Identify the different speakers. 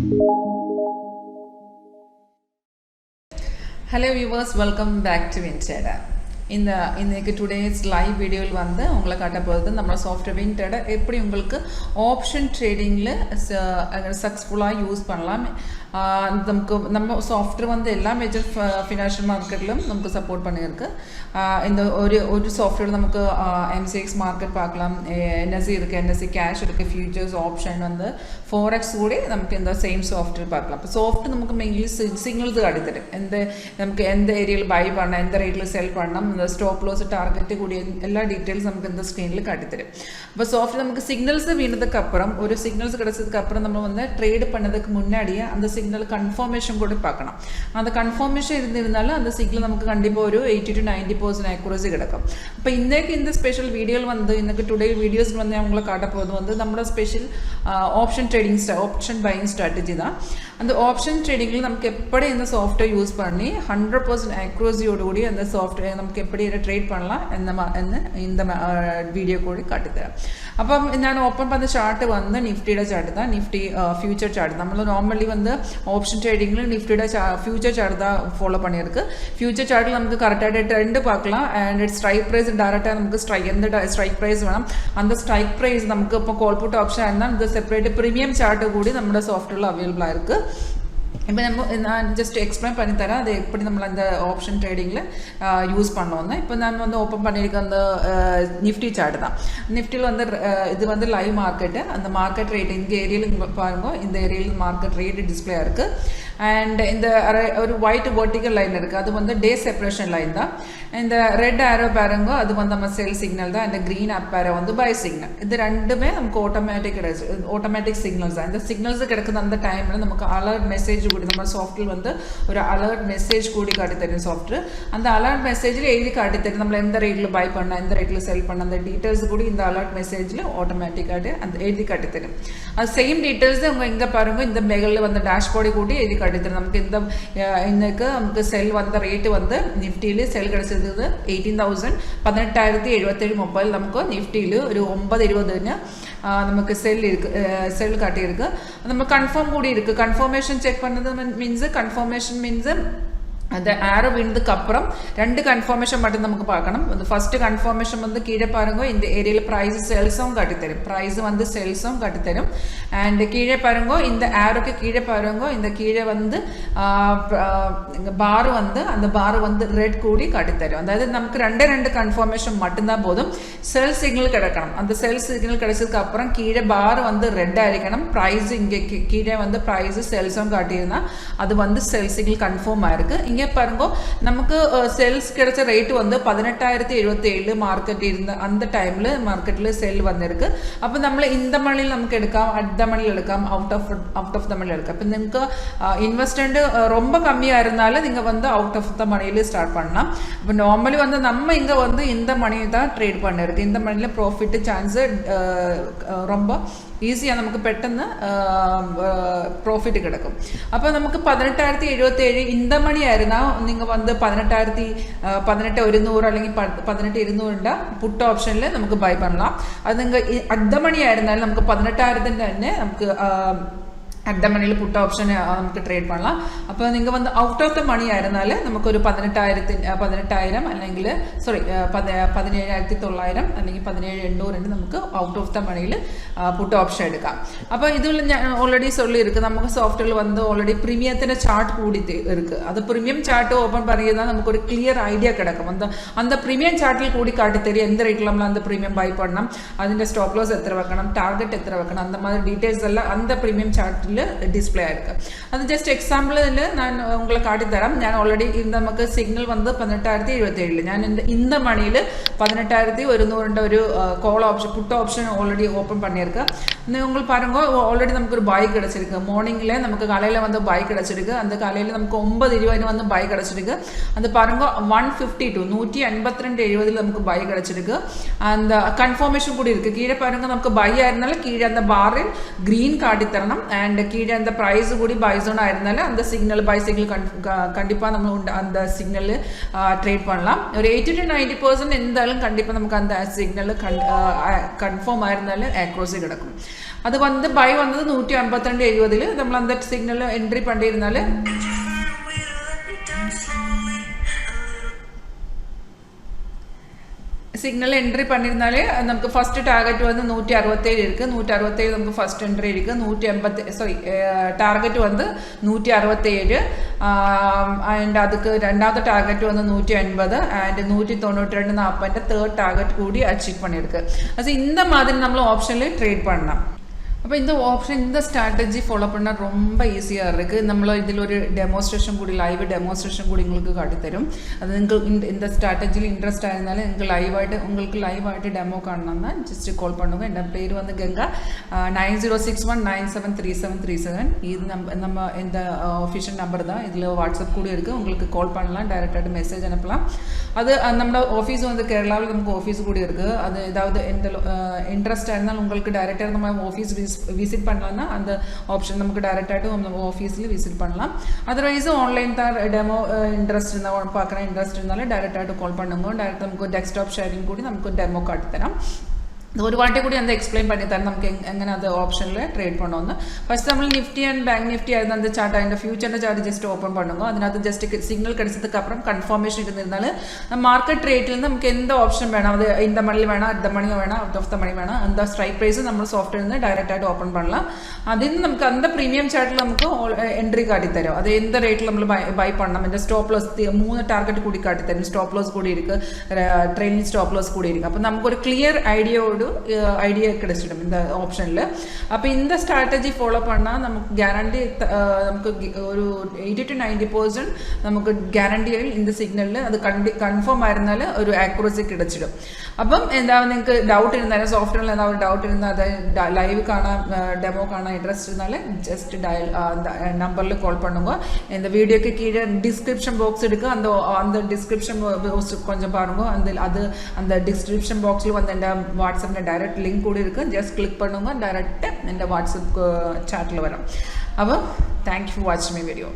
Speaker 1: Hello viewers, welcome back to WinTrader. In today's live video வந்து உங்களை காட்ட போகிறது நம்ம சாஃப்ட்வேர் WinTrader எப்படி உங்களுக்கு ஆப்ஷன் ட்ரேடிங்கில் சக்ஸஸ்ஃபுல்லாக யூஸ் பண்ணலாம். நமக்கு நம்ம சாஃப்ட்வேர் வந்து எல்லா மேஜர் ஃபினான்ஷியல் மார்க்கெட்லும் நமக்கு சப்போர்ட் பண்ணியிருக்கு. இந்த ஒரு சாஃப்ட்வேர் நமக்கு MCX மார்க்கெட் பார்க்கலாம், NSE இருக்குது, NSE கேஷ் இருக்குது, ஃபியூச்சர்ஸ் ஆப்ஷன் வந்து ഫോറക്സ് കൂടി നമുക്ക് എന്താ സെയിം സോഫ്റ്റ്വെയർ பார்க்கலாம். അപ്പോൾ സോഫ്റ്റ് നമുക്ക് മെയിൻലി സിഗ്നൽസ് കാട്ടിത്തരും. നമുക്ക് എന്ത് ഏരിയയിൽ ബൈ பண்ணണം, എന്ത് റേറ്റിൽ സെൽ பண்ணണം, സ്റ്റോപ്പ് ലോസ് ടാർഗറ്റ് കൂടി എല്ലാ ഡീറ്റെയിൽസ് നമുക്ക് இந்த സ്ക്രീനിൽ കാട്ടിത്തരും. അപ്പോൾ സോഫ്റ്റ് നമുക്ക് സിഗ്നൽസ് വീണதுக்கு அப்புறம் ஒரு சிக்னல்ஸ் கிடைச்சதுக்கு அப்புறம் நம்ம வந்து ட்ரேட் பண்ணதுக்கு முன்னாடியே அந்த சிக்னல் கன்ஃபர்மேஷன் கூட பார்க்கணும். அந்த கன்ஃபர்மேஷன் இருந்திருந்தாலும் அந்த சிக்னல் നമുക്ക് கண்டிப்பாக ഒരു 80 to 90% ആക്യുറസി കിടക്കും. അപ്പോൾ இந்த ஸ்பெஷல் வீடியோவில் வந்து இன்னைக்கு டுடே வீடியோஸில் வந்து அவங்களை காட்ட போகிறது வந்து நம்மளோட special option option buying strategy தான். அந்த ஆப்ஷன் ட்ரேடிங்கில் நமக்கு எப்படி இந்த சாஃப்ட்வேர் யூஸ் பண்ணி 100% ஆக்யூரஸியோடுകൂടി அந்த சாஃப்ட்வேர் നമുക്ക് எப்படி ട്രേഡ് பண்ணலாம் இந்த വീഡിയോ കൂടി കാട്ടിത്തരാം. അപ്പം ഞാൻ ഓപ്പൺ பண்ண ചാർട്ട് വന്ന് നിഫ്റ്റിയുടെ ചാർട്ട് தான், നിഫ്റ്റി ஃபியூச்சர் சார்ட். நம்ம நார்மலி வந்து ஆப்ஷன் ட்ரேடிங்கில் நிஃப்டியோட ஃபியூச்சர் சார்ட் தான் ஃபாலோ பண்ணியிருக்கு. ஃபியூச்சர் சார்ட்டில் நமக்கு கரெக்டாக ட்ரெண்டு பார்க்கலாம். அண்ட் ஸ்ட்ரைக் ப்ரைஸ் டேரெக்டாக நமக்கு எந்த ஸ்ட்ரைக் ப்ரைஸ் வேணும் அந்த ஸ்ட்ரைக் ப்ரைஸ் நமக்கு இப்போ கால் புட் ஆப்ஷன் இருந்தால் இந்த செப்பரேட் ப்ரீமியம் சார்ட்டு கூடி நம்மளோட சாஃப்ட்வேரில் அவைலபிளாக இருக்குது. இப்போ நான் ஜஸ்ட் எக்ஸ்பிளைன் பண்ணித்தரேன் அது எப்படி நம்ம அந்த ஆப்ஷன் ட்ரேடிங்கில் யூஸ் பண்ணோன்னு. இப்போ நான் வந்து ஓப்பன் பண்ணியிருக்க அந்த நிஃப்டி சார்ட் தான். நிஃப்டியில் வந்து இது வந்து லைவ் மார்க்கெட்டு. அந்த மார்க்கெட் ரேட் இந்த ஏரியாவில் பாருங்க, இந்த ஏரியாவில் மார்க்கெட் ரேட்டு டிஸ்பிளே இருக்குது. அண்ட் இந்த ஒரு ஒயிட் வெர்டிக்கல் லைன் இருக்குது, அது வந்து டே செப்பரேஷன் லைன் தான். இந்த ரெட் ஆரோ பாருங்க, அது வந்து நம்ம செல் சிக்னல் தான். இந்த க்ரீன் அப் ஆரோ வந்து பை சிக்னல். இது ரெண்டுமே நமக்கு ஆட்டோமேட்டிக் சிக்னல்ஸ் தான். இந்த சிக்னல்ஸ் கிடைக்குது அந்த டைமில் நமக்கு அலர்ட் மெசேஜ் கூடி நம்ம சாஃப்ட்வேர் வந்து ஒரு அலர்ட் மெசேஜ் கூடி காட்டித்தரும் சாஃப்ட்வேர். அந்த அலர்ட் மெசேஜில் எழுதி காட்டித்தரும் நம்ம எந்த ரேட்டில் பை பண்ண, எந்த ரேட்டில் செல் பண்ண, அந்த டீட்டெயில்ஸ் கூடி இந்த அலர்ட் மெசேஜில் ஆட்டோமேட்டிக்காக அந்த எழுதி காட்டித்தரும். அது சேம் டீட்டெயில்ஸ் உங்கள் இங்கே பாருங்கள், இந்த மெகலில் வந்து டேஷ்போர்டை கூடி எழுதி காட்டித்தரும். நமக்கு இன்னைக்கு நமக்கு செல் வந்த ரேட்டு வந்து நிஃப்டியில் செல் கிடைச்சது 18,000 18,077 மொபைல் நமக்கு நிஃப்டியில் ஒரு 9:20 நமக்கு செல் காட்டியிருக்கு. நம்ம கன்ஃபார்ம் கூடி இருக்குது. கன்ஃபர்மேஷன் செக் பண்ணது மீன்ஸ் அந்த ஆரோ வீணதுக்கு அப்புறம் ரெண்டு கன்ஃபர்மேஷன் மட்டும் நமக்கு பார்க்கணும். அந்த ஃபர்ஸ்ட் கன்ஃபர்மேஷன் வந்து கீழே பாருங்க, இந்த ஏரியாவில் ப்ரைஸ் செல்ஸும் காட்டித்தரும், ப்ரைஸ் வந்து செல்ஸும் காட்டித்தரும். அண்ட் கீழே பாருங்க, இந்த ஆரோக்கு கீழே பாருங்க, இந்த கீழே வந்து பார் வந்து அந்த பார் வந்து ரெட் கூடி காட்டித்தரும். அதாவது நமக்கு ரெண்டு கன்ஃபர்மேஷன் மட்டும்தான் போதும். செல் சிக்னல் கிடைக்கணும். அந்த செல் சிக்னல் கிடைச்சதுக்கு அப்புறம் கீழே பார் வந்து ரெட் ஆയിരിക്കണം. ப்ரைஸ் இங்கே கீழே வந்து ப்ரைஸ் செல்ஸும் காட்டியிருந்தா அது வந்து செல் சிக்னல் கன்ஃபார்ம் ஆயிருக்கு. இங்கே பாருங்க, நமக்கு செல்ஸ் கிடைச்ச ரேட்டு வந்து 18,077 மார்க்கெட் இருந்த அந்த டைமில் மார்க்கெட்டில் செல் வந்திருக்கு. அப்போ நம்மள இந்த மணியில் நமக்கு எடுക്കാം, அடுத்த மணியில் எடுക്കാം, அவுட் ஆஃப் த மணியில் எடுക്കാം. இப்போ നിങ്ങൾക്ക് இன்வெஸ்ட்மெண்ட் ரொம்ப கம்மியாக இருந்தாலும் நீங்கள் வந்து அவுட் ஆஃப் த மணியில் ஸ்டார்ட் பண்ணலாம். இப்போ நார்மலி வந்து நம்ம இங்கே வந்து இந்த மணியை தான் ட்ரேட் பண்ணிருக்கு. இந்த மணியில் ப்ராஃபிட் சான்ஸு ரொம்ப ஈஸியாக நமக்கு பெട്ടെന്ന് ப்ராஃபிட் கிடைக்கும். அப்போ நமக்கு 18,077 இந்த மணி ஆயிருந்தால் நீங்கள் வந்து 18,100 അല്ലെങ്കിൽ 18,200 പുട്ട് ഓപ്ഷനിൽ നമുക്ക് ബൈ பண்ணலாம். അത് നിങ്ങൾ അടുത്ത മണി ആയിരുന്നാലും നമുക്ക് 18,000 തന്നെ നമുക്ക് അടുത്ത മണിയിൽ പുട്ട് ഓപ്ഷൻ നമുക്ക് ട്രേഡ് பண்ணலாம். അപ്പോൾ നിങ്ങൾ வந்து ഔട്ട് ഓഫ് ദ മണി ആയിരുന്നാൽ നമുക്കൊരു 18,000 അല്ലെങ്കിൽ 17,900 അല്ലെങ്കിൽ 17,800 നമുക്ക് ഔട്ട് ഓഫ് ദ മണിയിൽ പുട്ട് ഓപ്ഷൻ എടുക്കാം. അപ്പോൾ ഇതിൽ ഞാൻ ഓൾറെഡി சொல்லியிருக்கு, നമുക്ക് സോഫ്റ്റ്വെയർ வந்து ஆல்ரெடி ப்ரீமியத்தின சார்ட் கூடி இருக்கு. அது ப்ரீமியம் சார்ட் ஓபன் பண்ணியதா நமக்கு ஒரு கிளியர் ஐடியா கிடைக்கும். அந்த ப்ரீமியம் சார்ட்டில் கூடி காட்டி தெரியும் எந்த ரேட்ல நம்ம அந்த ப்ரீமியம் பை பண்ணணும், അതിന്റെ സ്റ്റോപ്പ് ലോസ് എത്ര വെക്കണം, ടാർഗറ്റ് എത്ര വെക്കണം, அந்த மாதிரி டீடைல்ஸ் எல்லாம் அந்த ப்ரீமியம் சார்ட்டில் டிஸ்பிளே ஆயிருக்கு. அது ஜஸ்ட் எக்ஸாம்பிளில் நான் உங்களை காட்டித்தரேன். ഞാൻ ഓൾറെഡി നമുക്ക് സിഗ്നൽ വന്ന് 18,077. ഞാൻ இந்த மணியில் 18,100 ഒരു call option puttu option already open பண்ணியிருக்கு. உங்களுக்கு பாருங்க, ஆல்ரெடி நமக்கு ஒரு பை கிடைச்சிருக்கு. மார்னிங்கில் நமக்கு காலையில் வந்து பை கிடைச்சிருக்கு. அந்த காலையில் நமக்கு 9:20 வந்து பை கிடைச்சிருக்கு. அந்த பாருங்க 152 182.70 நமக்கு பை கிடைச்சிருக்கு. அந்த கன்ஃபர்மேஷன் கூட இருக்குது. கீழே பாருங்க, நமக்கு பை ஆயிருந்தாலும் கீழே அந்த பாரில் க்ரீன் காட்டித்தரணும். அண்ட் அண்ட் கீழே அந்த ப்ரைஸ் கூடி பை ஜோன் ஆயிருந்தாலும் அந்த சிக்னல் பை சிக்னல் கண்டிப்பாக நம்ம அந்த சிக்னல் ட்ரேட் பண்ணலாம். ஒரு 80 to 90% இருந்தாலும் கண்டிப்பாக நமக்கு அந்த சிக்னல் கன்ஃபார்ம் ஆயிருந்தாலும் ஆக்ரோசி கிடக்கும். அது வந்து பை வந்தது 152.70 നമ്മൾ அந்த சிக்னல் என்ட்ரி பண்ணியிருந்தாலும் സിഗ്നൽ എൻട്രി பண்ணியிருந்தாலே നമുക്ക് ഫസ്റ്റ് ടാർഗറ്റ് வந்து 167 இருக்கு. 167 നമുക്ക് ഫസ്റ്റ് എൻട്രി இருக்கு. 180 ടാർഗറ്റ് வந்து 167 ആൻഡ് அதுக்கு രണ്ടാമത്തെ ടാർഗറ്റ് வந்து 180 ആൻഡ് 192.40 തേർഡ് ടാർഗറ്റ് കൂടി அச்சீவ் பண்ணிருக்கு. அது இந்த மாதிரி நம்ம ஆப்ஷன்ல ட்ரேட் பண்ணலாம். அப்போ இந்த ஆப்ஷன் இந்த ஸ்ட்ராட்டஜி ஃபாலோ பண்ணால் ரொம்ப ஈஸியாக இருக்குது. നമ്മൾ ഇതിലൊരു ഡെമോൺസ്ട്രേഷൻ കൂടി ലൈവ് ഡെമോൺസ്ട്രേഷൻ കൂടി നിങ്ങൾക്ക് കാട്ടിത്തരും. അത് നിങ്ങൾക്ക് இந்த ஸ்ட்ராட்டஜியில் இன்ட்ரெஸ்ட் ஆயிருந்தாலும் உங்களுக்கு லைவாയിട്ട് டெமோ കാണണമെന്ന് ജസ്റ്റ് കോൾ பண்ணுங்க. എൻ്റെ പേര് வந்து ഗംഗ 9061973737. இது நம்ம இந்த ஒஃபிஷியல் நம்பர் தான். இதில் வாட்ஸ்அப் கூட இருக்குது. உங்களுக்கு கால் பண்ணலாம், டைரெக்டாக மெசேஜ் அனுப்பலாம். அது நம்ம ஆஃபீஸ் வந்து கேரளாவில் நமக்கு ஆஃபீஸ் கூட இருக்குது. அது ஏதாவது எந்த இன்ட்ரெஸ்ட் ஆயிருந்தாலும் உங்களுக்கு டைரெக்டாக நம்ம ஆஃபீஸ் விசிட் பண்ணலாம்னா அந்த ஆப்ஷன் நமக்கு டைரெக்டாக நம்ம ஆஃபீஸில் விசிட் பண்ணலாம். அதர்வைஸ் ஆன்லைன் தான் டெமோ இன்ட்ரெஸ்ட் இருந்தால் பார்க்குற இன்ட்ரெஸ்ட் இருந்தாலும் டைரெக்டாக கால் பண்ணுங்க. டைரெக்டாக നമുക്ക് ഡെസ്ക്ടോപ്പ് ഷെയറിംഗ് കൂടി നമുക്ക് ഡെമോ കാട്ടിത്തരാം. ഒരു വാട്ടി കൂടി അത് എക്സ്പ്ലെയിൻ பண்ணி തരാം നമുക്ക് എങ്ങനെ അത് ഓപ്ഷനിൽ ട്രേഡ് பண்ணணும்னு. ஃபர்ஸ்ட் നമ്മൾ நிஃப்டி அண்ட் பேங்க் நிஃப்டி ஆயிருந்த அந்த சார்ட் அந்த ஃபியூச்சர் சார்ட் ஜஸ்ட் ஓப்பன் பண்ணுங்க. അതിനകത്ത് ജസ്റ്റ് സിഗ്നൽ கிடைச்சதுக்கு அப்புறம் கன்ஃபர்மேஷன் இருந்திருந்தாலும் മാർക്കറ്റ് റേറ്റിൽ നമുക്ക് എന്ത് ഓപ്ഷൻ വേണം, അത് இந்த மணி வேணாம், அடுத்த மணி வேணாம், அவுட் ஆஃப் த மணி வேணாம், அந்த ஸ்ட்ரைக் ப்ரைஸ் നമ്മൾ സോഫ്റ്റ്വെയറിൽ നിന്ന് ഡയറക്റ്റായിട്ട് ഓപ്പൺ பண்ணலாம். അതിൽ നിന്ന് നമുക്ക് அந்த പ്രീമിയം ചാർട്ടിൽ നമുക്ക് എൻട്രി കാട്ടിത്തരും. അത് എന്ത് റേറ്റിൽ നമ്മൾ ബൈ பண்ணണം, എൻ്റെ സ്റ്റോപ്പ് ലോസ് 3 ടാർഗറ്റ് കൂടി കാട്ടിത്തരും. സ്റ്റോപ്പ് ലോസ് കൂടി இருக்கு, ട്രെയിലിംഗ് സ്റ്റോപ്പ് ലോസ് കൂടി இருக்கு. അപ്പോൾ നമുക്കൊരു ക്ലിയർ ஐடியா கிடைச்சிடும் இந்த ஆப்ஷனில். அப்போ இந்த ஸ்ட்ராட்டஜி ஃபாலோ பண்ணால் நமக்கு கேரண்டி நமக்கு ஒரு 80 to 90% നമുക്ക് ഗ്യാരണ്ടിയിൽ இந்த സിഗ്നലിൽ അത് കൺഫേം ആയിരുന്നാൽ ഒരു ആക്യുറസി കിടച്ചിടും. അപ്പം എന്താ നിങ്ങൾക്ക് ഡൗട്ട് ഇരുന്നാലും സോഫ്റ്റ്വെയറിൽ എന്താ ഒരു ഡൗട്ട് ഇരുന്നാൽ അത് ലൈവ് കാണാൻ ഡെമോ കാണാൻ ഇൻട്രസ്റ്റ് இருந்தால் ஜஸ்ட் டயல் அந்த நம்பரில் கால் பண்ணுங்க. இந்த வீடியோக்கு கீழே டிஸ்கிரிப்ஷன் பாக்ஸ் இருக்குது. அந்த டிஸ்கிரிப்ஷன் பாக்ஸ் கொஞ்சம் பாருங்க. அந்த டிஸ்கிரிப்ஷன் பாக்ஸில் வந்து എൻ്റെ വാട്സപ്പിൻ്റെ ഡയറക്റ്റ് ലിങ്ക് കൂടി இருக்குது. ജസ്റ്റ് ക്ലിക്ക് பண்ணுங்க, ഡയറക്റ്റ് എൻ്റെ വാട്സപ്പ് ചാറ്റിൽ വരാം. അപ്പോൾ thank you for watching my video.